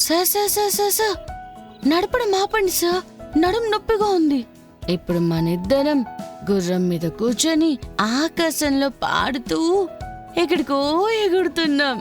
Sir sir sir sir sir నడపడం ఆపండి sir, నడుం నొప్పిగా ఉంది. ఇప్పుడు మనిద్దరం గుర్రం మీద కూర్చొని ఆకాశంలో పాడుతూ ఎక్కడికో ఎగురుతున్నాం.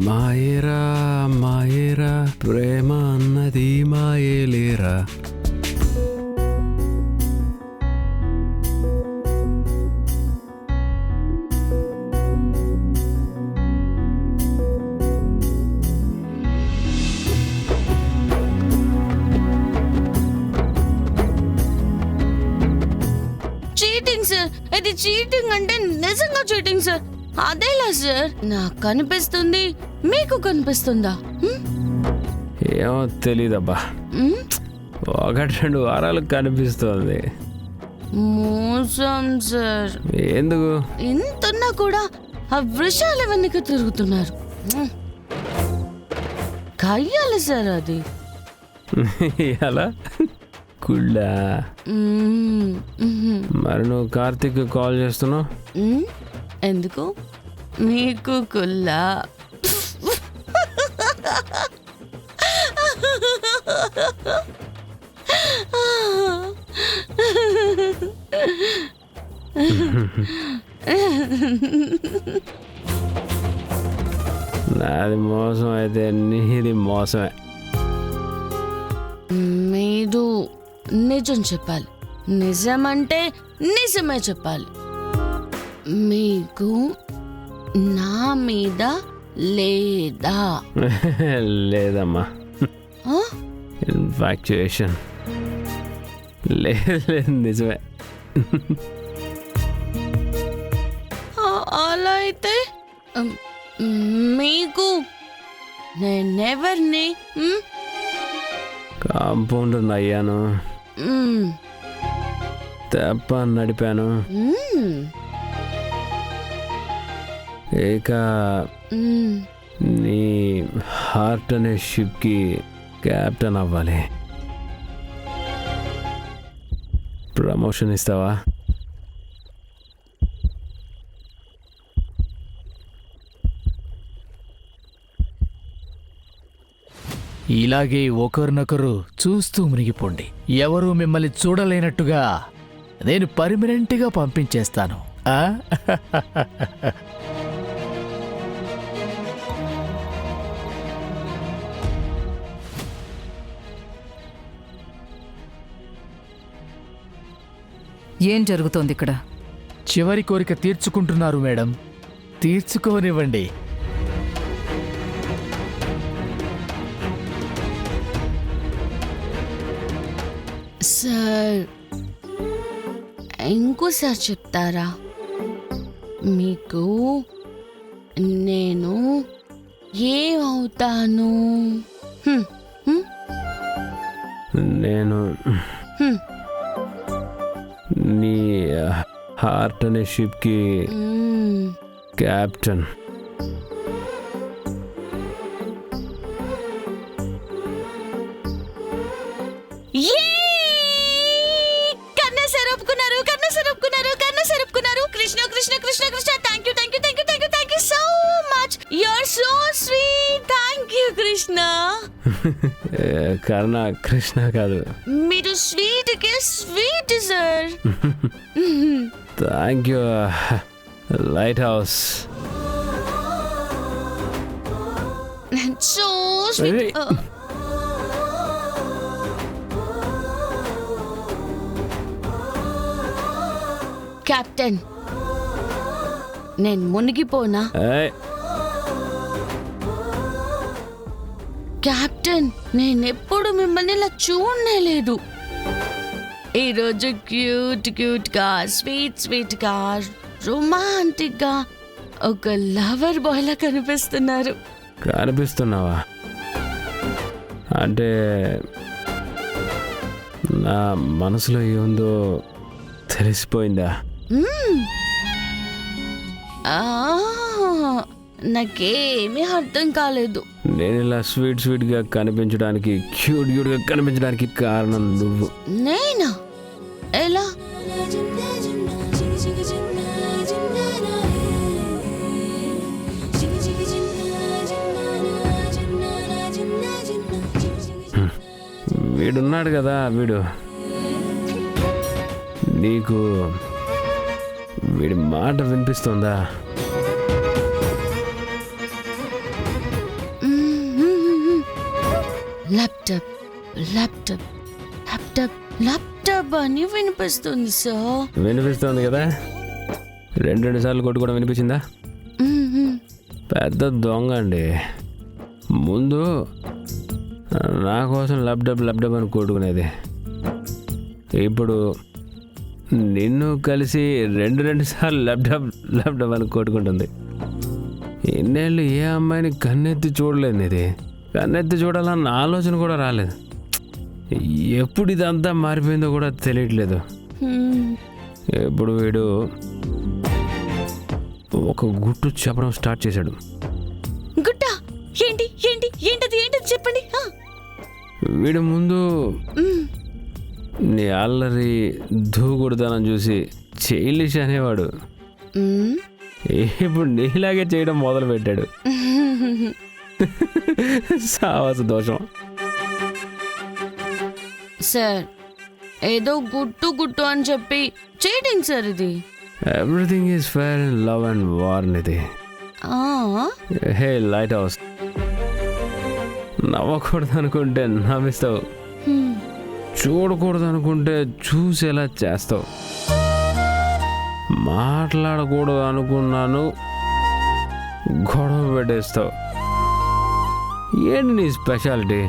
మాయేరా మాయేరా ప్రేమ అన్నది మాయేలేరా. చీటింగ్ సార్, ఇది చీటింగ్ అంటే నిజంగా చీటింగ్ సార్. అదేలా సార్, నాకు కనిపిస్తుంది, మీకు కనిపిస్తుందా? ఏమో తెలీదబ్బా, 1-2 వారాలు కనిపిస్తోంది. మోసం సార్. ఎందుకు? ఇంతున్నా కూడా ఆ వృషాల వెనుక తిరుగుతున్నారు. కయ్యాలి సార్ అది. అలా కుళ్ళా. మరి నువ్వు కార్తీక్ కాల్ చేస్తున్నావు ఎందుకు? మీకు కుల్లా? నాది మోసం అయితే నీది మోసమే. మీరు నిజం చెప్పాలి, నిజమంటే నిజమే చెప్పాలి. మీకు నా మీద లేదా? లేదమ్మా, ఇన్ఫాక్చుయేషన్. లేదు నిజమే. అలా అయితే మీకు నేనెవరిని? కాంపౌండర్ అయ్యాను, తెప్ప నడిపాను, ఇక నీ హార్ట్ అనే షిప్కి క్యాప్టెన్ అవ్వాలి. ప్రమోషన్ ఇస్తావా? ఇలాగే ఒకరినొకరు చూస్తూ మునిగిపోండి. ఎవరూ మిమ్మల్ని చూడలేనట్టుగా నేను పర్మనెంట్గా పంపించేస్తాను. ఏం జరుగుతోంది ఇక్కడ? చివరి కోరిక తీర్చుకుంటున్నారు మేడం. తీర్చుకోనివ్వండి. సార్, ఇంకోసారి చెప్తారా? మీకు నేను ఏమవుతాను? నేను నీ హార్ట్ అనే షిప్కి captain. Krishna Krishna Krishna Krishna, thank you thank you thank you thank you thank you so much. You are so sweet. Thank you Krishna. Karna, Krishna కాదు. మీరు స్వీట్ కి sweet sir. Thank you lighthouse. So sweet. Captain, నేను మునిగిపోనా? కెప్టెన్, నేనెప్పుడు మిమ్మల్ని ఇలా చూడలేదు. ఈరోజు క్యూట్ క్యూట్ గా, స్వీట్ స్వీట్ గా, రొమాంటిక్ గా ఒక లవర్ బాయ్ లా కనిపిస్తున్నారు. కనిపిస్తున్నావా? అంటే నా మనసులో ఏముందో తెలిసిపోయిందా? ఆ, నాకేమీ అర్థం కాలేదు. నేను ఇలా స్వీట్గా కనిపించడానికి, క్యూట్గా కనిపించడానికి కారణం నువ్వు. నేనా? ఎలా? వీడున్నాడు కదా, వీడు నీకు వీడి మాట వినిపిస్తుందా? ల్యాప్టాప్ ల్యాప్టాప్ ల్యాప్టాప్ ల్యాప్టాప్ అని వినిపిస్తుంది సార్. వినిపిస్తుంది కదా, రెండు సార్లు కొట్టు కూడా వినిపించిందా? పెద్ద దొంగ అండి. ముందు నా కోసం ల్యాప్టాప్ అని కొట్టుకునేది, ఇప్పుడు నిన్ను కలిసి రెండు సార్లు ల్యాప్టాప్ అని కొట్టుకుంటుంది. ఎన్నేళ్ళు ఏ అమ్మాయిని కన్నెత్తి చూడలేదు, ఇది కన్నెత్తి చూడాలన్న ఆలోచన కూడా రాలేదు. ఎప్పుడు ఇదంతా మారిపోయిందో కూడా తెలియట్లేదు. ఎప్పుడు వీడు ఒక గుట్టు చెప్పడం స్టార్ట్ చేశాడు. గుట్ట? ఏంటి ఏంటి ఏంటది ఏంటది చెప్పండి. వీడు ముందు నీ అల్లరి దూకుడుదనం చూసి చైల్డిష్ అనేవాడు. ఇప్పుడు నీలాగే చేయడం మొదలు పెట్టాడు. సావాస దోషం. సార్ ఏదో గుట్టు అని చెప్పి చీటింగ్ సార్ ఇది. Everything is fair in love and war Nidhi. Hey lighthouse, నవ్వకూడదు అనుకుంటే నవ్విస్తావు, చూడకూడదు అనుకుంటే చూసేలా చేస్తావు. మాట్లాడకూడదు అనుకున్నాను, గొడవ పెట్టేస్తావు. ఏంటి నీ స్పెషాలిటీ?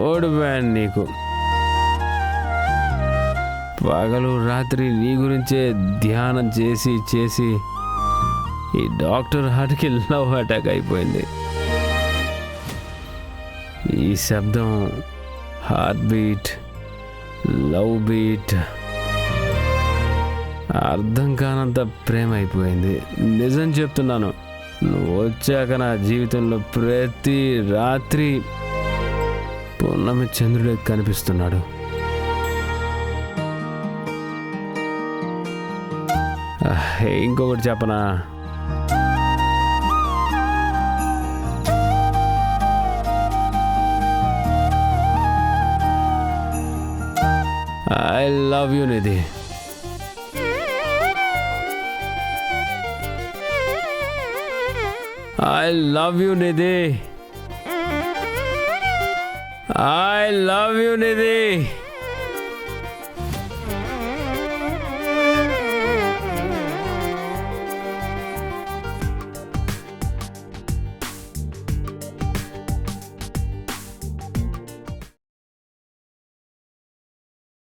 ఓడిపోయాను నీకు. పగలు రాత్రి నీ గురించే ధ్యానం చేసి ఈ డాక్టర్ హార్ట్కి లవ్ అటాక్ అయిపోయింది. ఈ శబ్దం హార్ట్ బీట్, లవ్ బీట్, అర్థం కానంత ప్రేమ అయిపోయింది. నిజం చెప్తున్నాను, నువ్వు వచ్చాక నా జీవితంలో ప్రతి రాత్రి పూర్ణమి చంద్రుడే కనిపిస్తున్నాడు. ఇంకొకటి చెప్పనా? I love you, Nidhi. I love you, Nidhi. I love you, Nidhi.